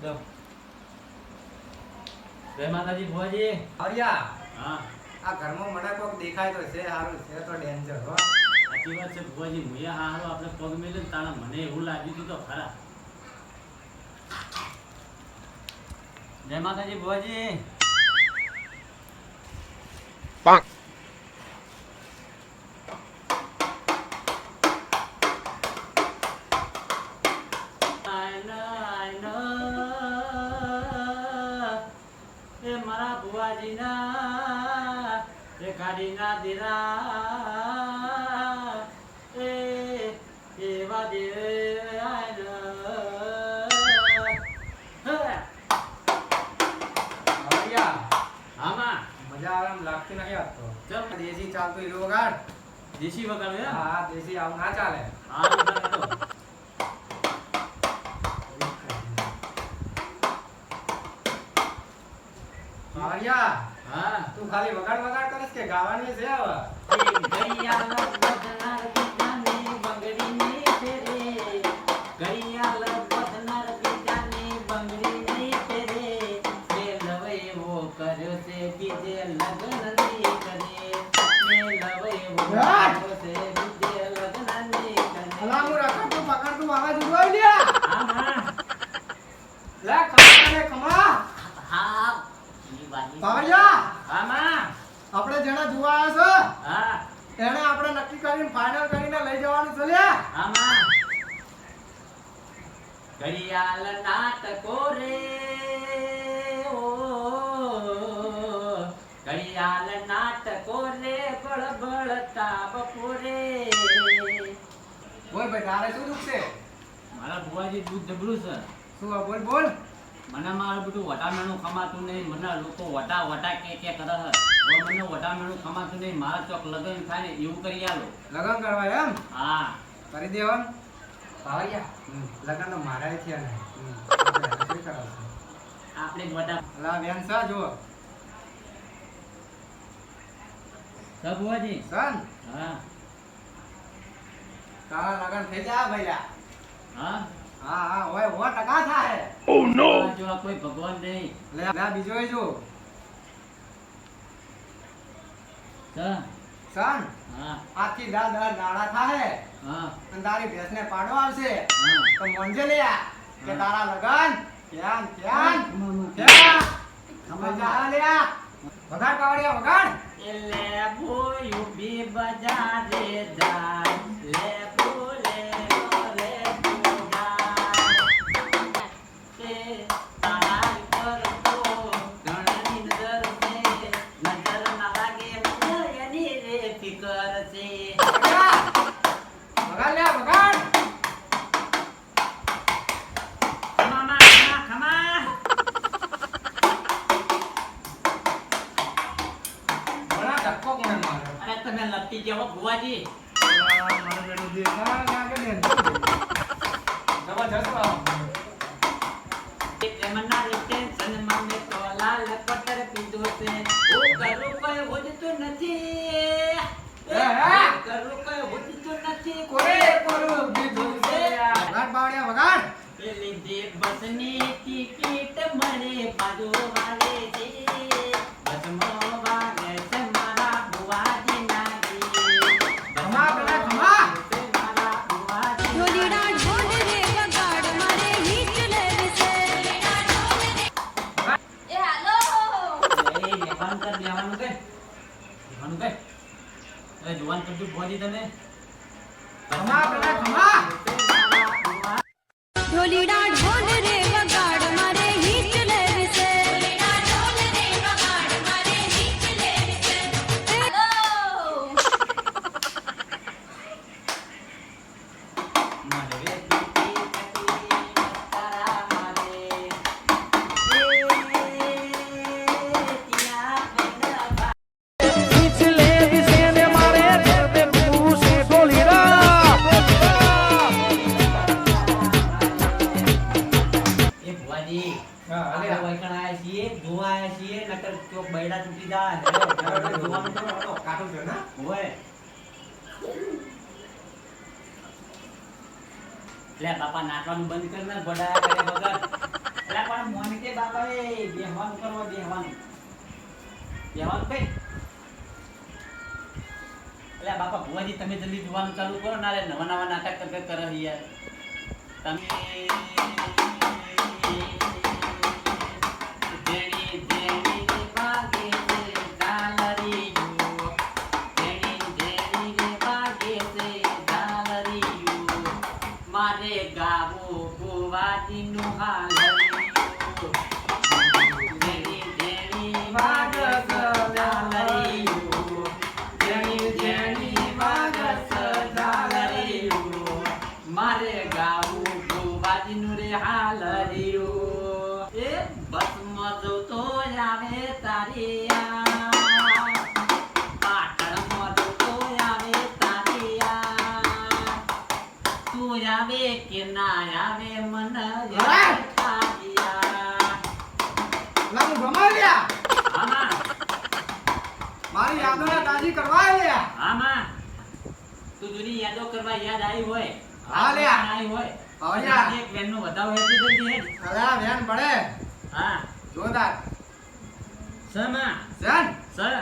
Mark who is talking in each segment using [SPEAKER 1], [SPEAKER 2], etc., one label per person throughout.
[SPEAKER 1] દો. જય માતાજી ભુવાજી.
[SPEAKER 2] હરિયા
[SPEAKER 1] હા
[SPEAKER 2] આ ઘરમાં મને કોક દેખાય તો છે હારું છે તો ડેન્જર હો.
[SPEAKER 1] સાચી વાત છે ભુવાજી. હું હારો આપણે પગ મેલ્યો ને તાણા મને એવું લાગ્યું હતું તો ખરા. જય માતાજી ભુવાજી.
[SPEAKER 3] પાંક
[SPEAKER 1] એ મારા ભુવાજીના એ ગાડીના દીરા એ એવા દે
[SPEAKER 2] હરિયા
[SPEAKER 1] આમાં
[SPEAKER 2] મજા આવે એમ લાગતી નહીં આજ તો.
[SPEAKER 1] ચલ
[SPEAKER 2] દેશી ચાલતું હીરો વગાડ.
[SPEAKER 1] દેશી વગાડો હે?
[SPEAKER 2] હા દેશી આવું ના ચાલે.
[SPEAKER 1] હા વગાડો.
[SPEAKER 2] હરિયા
[SPEAKER 1] હા
[SPEAKER 2] તું ખાલી વગાડ વગાડ કરીશ કે ગાવાની છે હવે? અલા હું રખડ તું પકડ તું આવાજ ઉડવાઈ લ્યા. લે ખમા ને ખમા. હરિયા આપણે જેને જોવા આવ્યા છે એને આપણે નક્કી કરીને ફાઇનલ કરીને લઈ જવાનું છે લ્યા.
[SPEAKER 1] ઘડિયાળ નાટકો રે ઓ ઘડિયાળ નાટકો રે બળબળતા બપોરે.
[SPEAKER 2] બોલ ભાઈ તારે શું દુખ છે?
[SPEAKER 1] મારા ભુવાજી દૂધ જબરું છે.
[SPEAKER 2] શું આ બોલ બોલ.
[SPEAKER 1] મને મારું બધું વટામેણું ખમાતું નહીં. મને લોકો વટા વટા કે કરે છે. મને વટામેણું ખમાતું નહીં. મારા ચોક લગન થાય ને એવું કરી આલો.
[SPEAKER 2] લગન કરવા એમ
[SPEAKER 1] હા
[SPEAKER 2] કરી દેવાનું. ભાવરિયા લગન તો મારા છે ને આપણે શું કરાવશું?
[SPEAKER 1] આપણે જ વટા
[SPEAKER 2] અલા બેન સા જો
[SPEAKER 1] સર ભુવાજી.
[SPEAKER 2] સન
[SPEAKER 1] હા
[SPEAKER 2] તારા લગન થઈ જા ભઈલા.
[SPEAKER 1] હા
[SPEAKER 2] હા હા ઓય 100% થાય.
[SPEAKER 3] Oh no!
[SPEAKER 1] જો આ કોઈ ભગવાન નહીં.
[SPEAKER 2] લે લે બીજો એ જો
[SPEAKER 1] સર
[SPEAKER 2] સન
[SPEAKER 1] હા
[SPEAKER 2] આખી દાડા થાય
[SPEAKER 1] હા
[SPEAKER 2] અને તારી ભેંસને પાડો આવશે
[SPEAKER 1] હા
[SPEAKER 2] તો મોંજે લ્યા કે તારા લગન ક્યાં ક્યાં
[SPEAKER 1] ખમા
[SPEAKER 2] ક્યાં મજા લ્યા. વગાડ પાવડિયા વગાડ.
[SPEAKER 1] લે બોયું બી બજારે જાય લે બોલે રે બજાર તે તારા પર તો ઘણી નજર છે નજર ના લાગે એની રે ફિકર છે.
[SPEAKER 2] વગાડ લ્યા વગાડ.
[SPEAKER 1] ખમા ખમા
[SPEAKER 2] બડા ધક્કો કોને માર્યો?
[SPEAKER 1] અરે તમે લપટી જેવો ભુવાજી.
[SPEAKER 2] મારો બેટો દેખા લાગે ને જબરજસ્ત આવો.
[SPEAKER 1] પ્રેમના રે ટેન્શન માં મેં તો લાલ પટર પીધો છે. હું કરું કોઈ હોજતું નથી. કરું કોઈ હોજતું નથી.
[SPEAKER 2] કોરે કોરું બીજું છે. વગાડ પાવડિયા વગાડ.
[SPEAKER 1] પેલી જે બસની ટિકિટ મને બાજુ વાલે છે. બસમાં વાગે છે મારા ભુવાજી ના ગીત.
[SPEAKER 2] ખમા પેલા ખમા.
[SPEAKER 1] મારા ભુવાજી
[SPEAKER 4] ઢોલીડા ઢોલ રે વગાડ મારે હીચ લેવી છે. એ હાલો
[SPEAKER 1] લેવાનું કર લેવાનું કર લેવાનું કર. એ જુવાન કરજો ભુવાજી તમે.
[SPEAKER 2] ખમા પેલા ખમા.
[SPEAKER 4] ઢોલીડા ઢોલ રે વગાડ મારે હીચ લેવી છે. હાલો
[SPEAKER 1] મારે રે પીતી પીતી તારા મારે એ ત્યાં બેનવા એ ભુવાજી
[SPEAKER 2] હા
[SPEAKER 1] આપણે
[SPEAKER 2] અલે
[SPEAKER 1] વૈકણ આયા છીએ જોવા આયા છીએ નકર ચોક બૈડા તૂટી જાય હેડો જોવાનું તો હેડો
[SPEAKER 2] કાટું છે ને.
[SPEAKER 1] ઓય લે બાપા નાચવાનું બંધ કર ને બડા કરે વગર એલા પણ મોની કે બાપા એ બેહવાનું કરવા બેહવાનું કઈ એલા બાપા ભુવાજી તમે જલ્દી જોવાનું ચાલુ કરો ના રે નવા નવા નાટક કરે યાર તમે જેણી જેણી રે વાગે છે ડાલરીયો જેણી જેણી રે વાગે છે ડાલરીયો મારે ગાવો ભુવાજીનું હાલરિયો જેણી જેણી વાગે છે ડાલરીયો જેણી જેણી વાગે છે ડાલરીયો મારે ગાવું ભુવાજીનું રે હાલરિયો એ બસમાં જતો આવે તારિયા પાટણમાં જતો આવે તારિયા તું આવે કે ના આવે મન યાદ તારિયા
[SPEAKER 2] લા હું ગમાઈ લ્યા
[SPEAKER 1] આમાં
[SPEAKER 2] મારી યાદોને તાજી કરવા લ્યા
[SPEAKER 1] આમાં તું જૂની યાદો કરવા યાદ આવી હોય
[SPEAKER 2] હા લ્યા.
[SPEAKER 1] આવી હોય
[SPEAKER 2] હા લ્યા.
[SPEAKER 1] એક વેનનો વધાવો હેતી જલ્દી હેડ
[SPEAKER 2] અલા વેન પડે
[SPEAKER 1] હા
[SPEAKER 2] જોરદાર
[SPEAKER 1] સમા
[SPEAKER 2] જાન
[SPEAKER 1] સર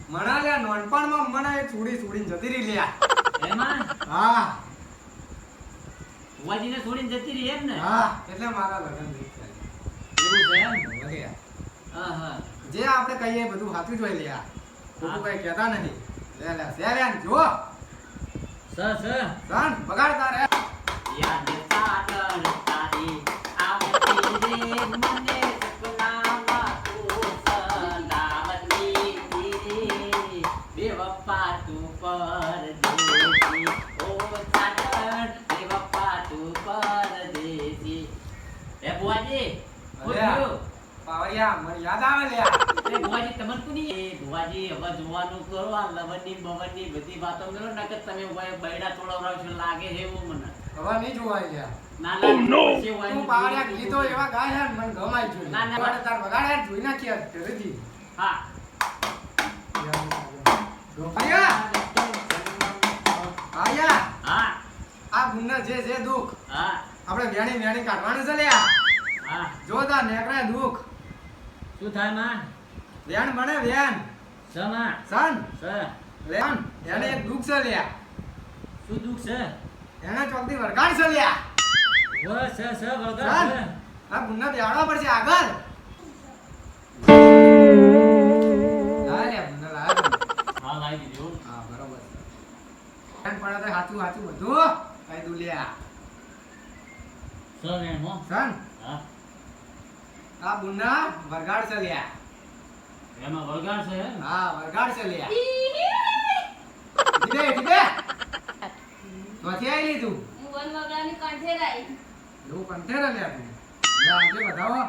[SPEAKER 2] મણા લ્યા નોનપણમાં મને એક છોડીને જતી રહી લ્યા
[SPEAKER 1] એમાં
[SPEAKER 2] હા
[SPEAKER 1] ભુવાજીને છોડીને જતી રહી એમ ને
[SPEAKER 2] હા એટલે મારા લગન થઈ ગયા
[SPEAKER 1] એવું છે એમ
[SPEAKER 2] લ્યા.
[SPEAKER 1] આહા.
[SPEAKER 2] જે આપણે કહીએ બધું સાચું જોઈ લ્યા ખોટું કઈ કહેતા નથી લે લે સે લ્યા જો
[SPEAKER 1] સર
[SPEAKER 2] જાન બગાડતા રે
[SPEAKER 1] યાદ સાગર તારી આવતી રે મને સપનામાં તું સદાવતી રે બેવફા તું પરદેશી ઓ સાગર બેવફા તું પરદેશી એ ભુવાજી શું
[SPEAKER 2] અલ્યા.
[SPEAKER 1] થયું?
[SPEAKER 2] પાવડિયા મને યાદ આવે લ્યા
[SPEAKER 1] એ ભુવાજી તમને કોની એ ભુવાજી હવે જોવાનું કરો આ લવણની બવણની બધી વાતો કરો નકર તમે બૈડા તોડાવરાવશો લાગે છે એવું મને
[SPEAKER 2] હવે નહીં જોવાય લ્યા
[SPEAKER 1] ના ના પછી હોય
[SPEAKER 2] તું પાવડિયા ગીતો એવા ગાય હે ને મને ગમાઈ ગયું
[SPEAKER 1] ના, ના.
[SPEAKER 2] બગાડે તાર બગાડે જોઈ નાખી આજ ઘરેથી
[SPEAKER 1] હા
[SPEAKER 2] ગોપાયા આયા
[SPEAKER 1] હા
[SPEAKER 2] આ ગુન્ના જે દુઃખ
[SPEAKER 1] હા
[SPEAKER 2] આપણે વેણી કાઢવાનું છે લ્યા
[SPEAKER 1] હા
[SPEAKER 2] જોતા નેકરાય દુઃખ
[SPEAKER 1] શું થાય માં
[SPEAKER 2] વેણ બને વેણ
[SPEAKER 1] સમા
[SPEAKER 2] સન
[SPEAKER 1] સ
[SPEAKER 2] વેણ એને એક દુઃખ છે લ્યા
[SPEAKER 1] શું દુઃખ છે
[SPEAKER 2] એને ચોકથી વરગાડ છે લ્યા
[SPEAKER 1] વ સ વગર
[SPEAKER 2] સન
[SPEAKER 1] છે
[SPEAKER 2] આ ગુન્ના બેહાડવા પડશે આગળ લાય લ્યા ગુન્ના લાય
[SPEAKER 1] હા લાવી દીધું
[SPEAKER 2] હા બરોબર છે વેણ પડે તો સાચું બધું કઈ દઉં લ્યા
[SPEAKER 1] સ વેણ હો
[SPEAKER 2] સન
[SPEAKER 1] હા
[SPEAKER 2] આ ગુન્ના વરગાડ છે લ્યા
[SPEAKER 1] એમાં વળગાડ છે એમ?
[SPEAKER 2] હા વરગાડ છે લ્યા ઠીકે નથી આવી તું
[SPEAKER 3] હું વન વગડાની કાંઠે રાઈ
[SPEAKER 2] એવું કંઠેર લ્યા તું લે આજે બતાવો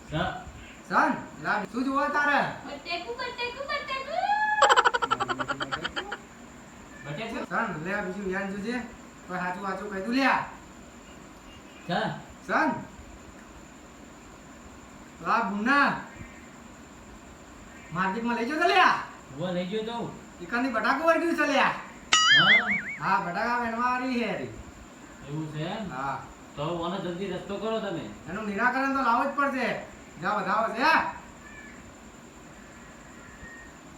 [SPEAKER 1] સ
[SPEAKER 2] સન લા શું જોવા તારે
[SPEAKER 3] બટેકુ બટેકુ બટેકુ
[SPEAKER 1] બટેકુ
[SPEAKER 2] સન લે આ બીજું યાન જોજે કોઈ સાચું કહી દઉં લ્યા
[SPEAKER 1] સ
[SPEAKER 2] સન લા ગુન્ના માર્કેટમાં લઈ જાવ તો લ્યા
[SPEAKER 1] વ લઈ ગયો તો
[SPEAKER 2] ચિકનની બટાકું વર્ગ્યું છે લ્યા
[SPEAKER 1] હા
[SPEAKER 2] હા બટાકા વેણવા વાળી છે રી.
[SPEAKER 1] એવું છે એમ
[SPEAKER 2] હા
[SPEAKER 1] તો ઓનો જલ્દી રસ્તો કરો તમે
[SPEAKER 2] એનું નિરાકરણ તો લાવવું જ પડશે જા વધાવો છે હા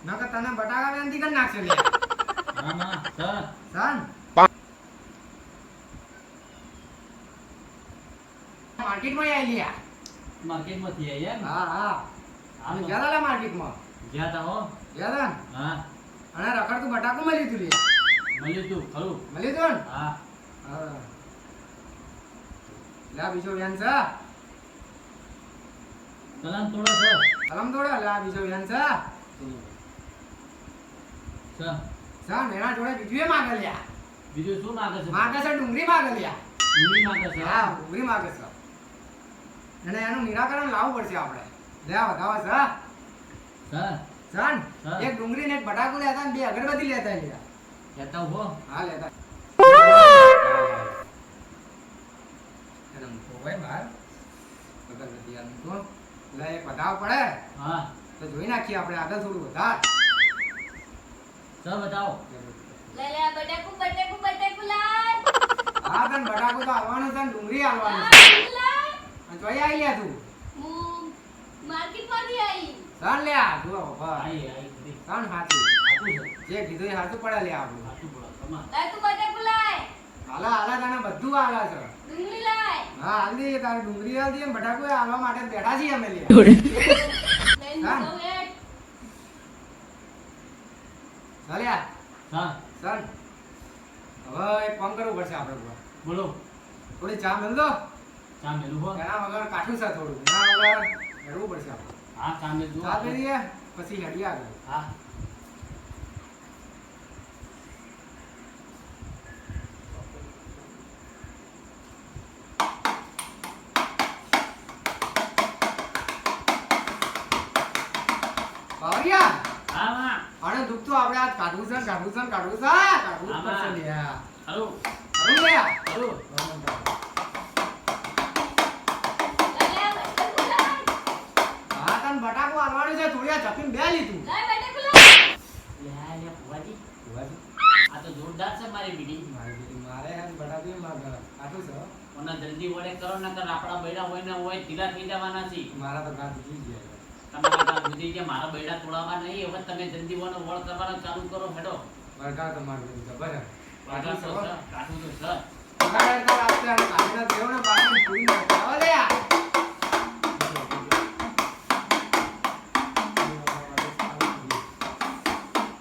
[SPEAKER 2] નકર તને બટાકા વેણથી કરી નાખશે લ્યા
[SPEAKER 1] હા માં સ
[SPEAKER 2] સન માર્કેટમાં આવી લ્યા
[SPEAKER 1] માર્કેટમાંથી આવી એમ
[SPEAKER 2] હા હા અમે ગયા તા માર્કેટમાં
[SPEAKER 1] ગયા તા હો
[SPEAKER 2] ગયા તા ને?
[SPEAKER 1] હા
[SPEAKER 2] અને રખડતું બટાકું મળ્યું તું લ્યા
[SPEAKER 1] મળ્યું તું ખરું
[SPEAKER 2] મળ્યું તું ને
[SPEAKER 1] હા
[SPEAKER 2] હા લા બીજો વ્યાન છે
[SPEAKER 1] કલામ થોડો સ
[SPEAKER 2] કલમ દોડે લા બીજો વ્યાન છે
[SPEAKER 1] સ
[SPEAKER 2] સન એના જોડે બીજું એ માગે લ્યા
[SPEAKER 1] બીજું શું માગે છે
[SPEAKER 2] માગે છે ડુંગળી માગે લ્યા
[SPEAKER 1] ડુંગળી માગે છે
[SPEAKER 2] હા ડુંગળી માગે છે અને એનું નિરાકરણ લાવવું પડશે આપણે લે વધાવો છે
[SPEAKER 1] સ
[SPEAKER 2] સન
[SPEAKER 1] હા.
[SPEAKER 2] એક ડુંગળી ને એક બટાકું લેતા ને બે અગરબત્તી લેતા લ્યા
[SPEAKER 1] કહેતા હો
[SPEAKER 2] હા લેતા એને મૂકો ભાઈ બહાર અગરબત્તી આ મૂકો લે એક વધાવ પડે
[SPEAKER 1] હા
[SPEAKER 2] તો જોઈ નાખીએ આપણે આગળ થોડું વધાર
[SPEAKER 1] સ બતાવો
[SPEAKER 3] લે લે બટેકુ બટેકુ બટેકુ લાય
[SPEAKER 2] હા હા તને બટાકું તો હાલવાનું છે ને ડુંગળી હાલવાનું
[SPEAKER 3] આ
[SPEAKER 2] છે
[SPEAKER 3] ડુંગળી લાય.
[SPEAKER 2] અને જોઈ આઈ લ્યા તું
[SPEAKER 3] હું માર્કેટમાંથી આવી.
[SPEAKER 2] સણ લ્યા જુઓ બાપા
[SPEAKER 1] આઈ બધી
[SPEAKER 2] સણ હાચું
[SPEAKER 1] સાચું છે
[SPEAKER 2] જે કીધું એ હાચું પડે લ્યા આપણું
[SPEAKER 1] સાચું બોલો તમાર
[SPEAKER 3] લાય તું બટાકું લાય.
[SPEAKER 2] હાલા હાલા તને બધું હાલા છે
[SPEAKER 3] ડુંગળી લાય.
[SPEAKER 2] હા હાલ દઈએ તારે ડુંગળી હાલ દઈએ ને બટાકું એ હાલવા માટે બેઠા છીએ અમે લ્યા
[SPEAKER 3] લઈને
[SPEAKER 2] હા.
[SPEAKER 3] જાઉં હેડ.
[SPEAKER 2] ચાલ્યા
[SPEAKER 1] હા
[SPEAKER 2] સણ હવે એક કામ કરવું પડશે આપણે બુઆ.
[SPEAKER 1] બોલો
[SPEAKER 2] થોડી ચા મેલ દો
[SPEAKER 1] ચા મેલું હો
[SPEAKER 2] એના વગર કાઠું છે થોડું એના વગર હેડવું પડશે આપણે
[SPEAKER 1] હા ચા મેલ
[SPEAKER 2] ચા પી લઈએ પછી હેડીએ આગળ
[SPEAKER 1] હા
[SPEAKER 2] બાવરિયા
[SPEAKER 1] હા માં
[SPEAKER 2] આને દુઃખ તો આપણે આજ કાઢવું છે કાઢવું છે કાઢવું છે કાઢવું જ પડશે લ્યા
[SPEAKER 1] હલો
[SPEAKER 2] અરે લ્યા
[SPEAKER 1] હલો
[SPEAKER 3] લાય બટાકું લાય.
[SPEAKER 2] હા તને બટાકું હાલવાનું છે થોડી આ ચપીને બે લીધું
[SPEAKER 3] લાય બટાકું લાય.
[SPEAKER 1] લે ફુવાજી
[SPEAKER 2] ભુવાજી,
[SPEAKER 1] આ તો જોરદાર છે મારી બીડી
[SPEAKER 2] મારી બેટી મારે હે ને બટાકું માગે કાઠું છે હો.
[SPEAKER 1] ઓના જલ્દી વડે કરો નકર આપણા બૈડા હોય ને હોય ઢીલા થઈ જવાના છે
[SPEAKER 2] મારા તો ગાંઠ ઉઠી ગયા છે.
[SPEAKER 1] તમારા કામ સુધી કે મારા બૈડા તોડાવવા નહીં હવે તમે જલ્દી વડે વળ કરવાનું ચાલુ કરો હેડો
[SPEAKER 2] વરઘા તો મારી બેટી ખબર હે.
[SPEAKER 1] કાઢું તો સર કાઢું તો સર
[SPEAKER 2] વરઘા તો આપશે અને કાઢીને દેવો ને બાકી પૂરી નાખે. આવો લ્યા.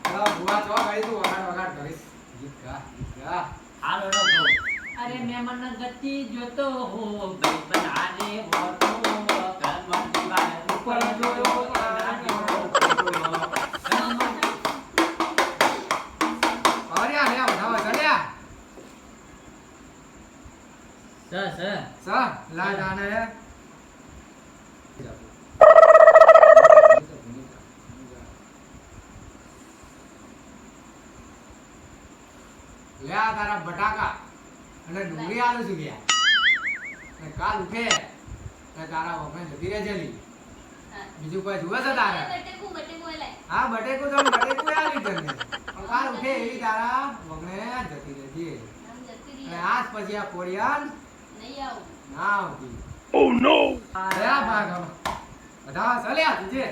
[SPEAKER 2] ચાલો, ભુવા ચો ગઈ તું વગાડ વગાડ કરીશ. ગીત ગા, ગીત ગા.
[SPEAKER 1] હાલ હેડો ગો અરે મેં મન ગતિ જોતો હો ભાઈ બનાને હોતો કર્મ દીવાલ ઉપર જોયો
[SPEAKER 2] અરે લ્યા વધાવો ચાલ્યા. સા લા જાને હે. લ્યા તારા બટાકા અને ડુંગળી આલુ છું ગયા ને કાલ ઉઠે ને તારા વગર જતી રહે જલી
[SPEAKER 3] હા.
[SPEAKER 2] બીજું કોઈ જુએ છે તારે
[SPEAKER 3] બટાકું લાય.
[SPEAKER 2] હા બટેકું તો બટેકું આલી તને પણ કાલ ઉઠે એવી તારા વગર જતી રહેજે
[SPEAKER 3] આમ જતી રહી.
[SPEAKER 2] અને આજ પછી આ કોરિયાન
[SPEAKER 3] નહીં આવું.
[SPEAKER 2] ના આવતી લ્યા ભાગ હવે. બધા ચાલ્યા તુજે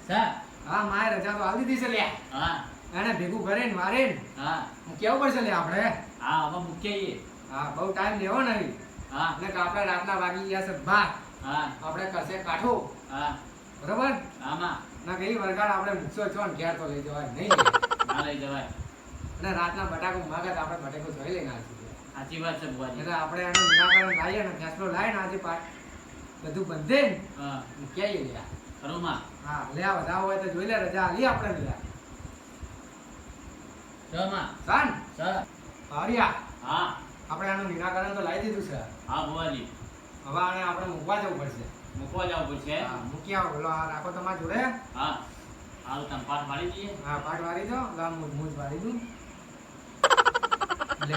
[SPEAKER 1] સર
[SPEAKER 2] હા મારે રજા તો આવી દીધી છે લ્યા
[SPEAKER 1] હા
[SPEAKER 2] એને ભેગું કરીને મારીને
[SPEAKER 1] હા
[SPEAKER 2] કેવું પડશે લ્યા આપણે
[SPEAKER 1] હા હવે મૂકીએ
[SPEAKER 2] હા બહુ ટાઈમ લેવો નહીં
[SPEAKER 1] હા
[SPEAKER 2] એટલે કે આપણે રાતના વાગી ગયા છે બાર
[SPEAKER 1] હા
[SPEAKER 2] આપણે કરશે કાઠો
[SPEAKER 1] હા
[SPEAKER 2] બરોબર
[SPEAKER 1] આમાં
[SPEAKER 2] ના કઈ વરગાડ આપણે મૂકશો છો ને ઘેર તો લઈ જવાય નહીં
[SPEAKER 1] ના લઈ જવાય
[SPEAKER 2] અને રાતના બટાકો માગે તો આપણે બટાકો જોઈ લઈને આવશું
[SPEAKER 1] સાચી વાત છે બુવાજી
[SPEAKER 2] એટલે આપણે એનું નિરાકરણ લાવીએ ને ફેસલો લાવીને આજે બધું બંધે
[SPEAKER 1] હા
[SPEAKER 2] ને ક્યાંય લ્યા
[SPEAKER 1] ખરું માં
[SPEAKER 2] હા લે આ બધા હોય તો જોઈ લે રજા આલી આપણે લ્યા
[SPEAKER 1] સર માં
[SPEAKER 2] સાન
[SPEAKER 1] સર
[SPEAKER 2] હરિયા
[SPEAKER 1] હા
[SPEAKER 2] આપણે આનું નિરાકરણ તો લાવી દીધું છે
[SPEAKER 1] હા બુવાજી
[SPEAKER 2] હવે આને આપણે મૂકવા જવું પડશે
[SPEAKER 1] મૂકવા જવું પડશે
[SPEAKER 2] હા મૂકી આવો બોલો આ રાખો તમારા જોડે
[SPEAKER 1] હા હાલ તમે પાઠ વાળી દઈએ
[SPEAKER 2] હા પાટ વાળી દો લા મૂજ વાળી દઉં લે